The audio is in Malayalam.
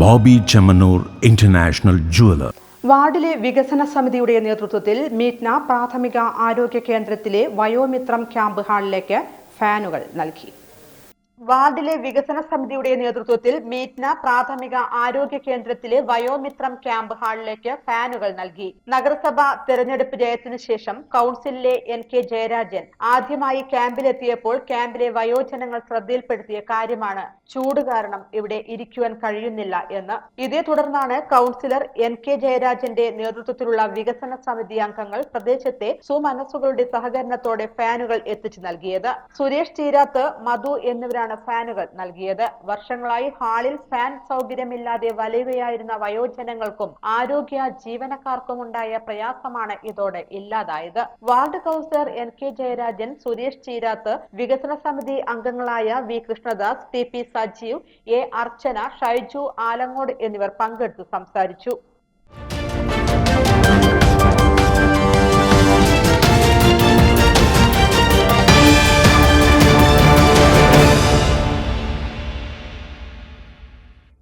Bobby Chemmanur international jeweller. വാർഡിലെ വികസന സമിതിയുടെ നേതൃത്വത്തിൽ മീറ്റ്ന പ്രാഥമിക ആരോഗ്യ കേന്ദ്രത്തിലെ വയോമിത്രം ക്യാമ്പ് ഹാളിലേക്ക് ഫാനുകൾ നൽകി. വാർഡിലെ വികസന സമിതിയുടെ നേതൃത്വത്തിൽ മീറ്റ്ന പ്രാഥമിക ആരോഗ്യ കേന്ദ്രത്തിലെ വയോമിത്രം ക്യാമ്പ് ഹാളിലേക്ക് ഫാനുകൾ നൽകി. നഗരസഭ തെരഞ്ഞെടുപ്പ് ജയത്തിനു ശേഷം കൗൺസിലിലെ NK ജയരാജൻ ആദ്യമായി ക്യാമ്പിലെത്തിയപ്പോൾ ക്യാമ്പിലെ വയോജനങ്ങൾ ശ്രദ്ധയിൽപ്പെടുത്തിയ കാര്യമാണ് ചൂട് കാരണം ഇവിടെ ഇരിക്കുവാൻ കഴിയുന്നില്ല എന്ന്. ഇതേ തുടർന്നാണ് കൗൺസിലർ NK ജയരാജന്റെ നേതൃത്വത്തിലുള്ള വികസന സമിതി അംഗങ്ങൾ പ്രദേശത്തെ സുമനസ്സുകളുടെ സഹകരണത്തോടെ ഫാനുകൾ എത്തിച്ചു നൽകിയത്. സുരേഷ് ചീരാത്ത്, മധു എന്നിവരാണ് ഫാനുകൾ നൽകിയത്. വർഷങ്ങളായി ഹാളിൽ ഫാൻ സൗകര്യമില്ലാതെ വലയുകയായിരുന്ന വയോജനങ്ങൾക്കും ആരോഗ്യ ജീവനക്കാർക്കുമുണ്ടായ പ്രയാസമാണ് ഇതോടെ ഇല്ലാതായത്. Ward councillor NK Jayarajan, Suresh Cheerath, വികസന സമിതി അംഗങ്ങളായ V Krishnadas, TP Sajeev, A അർച്ചന, ഷൈജു ആലങ്ങോട് എന്നിവർ പങ്കെടുത്തു സംസാരിച്ചു.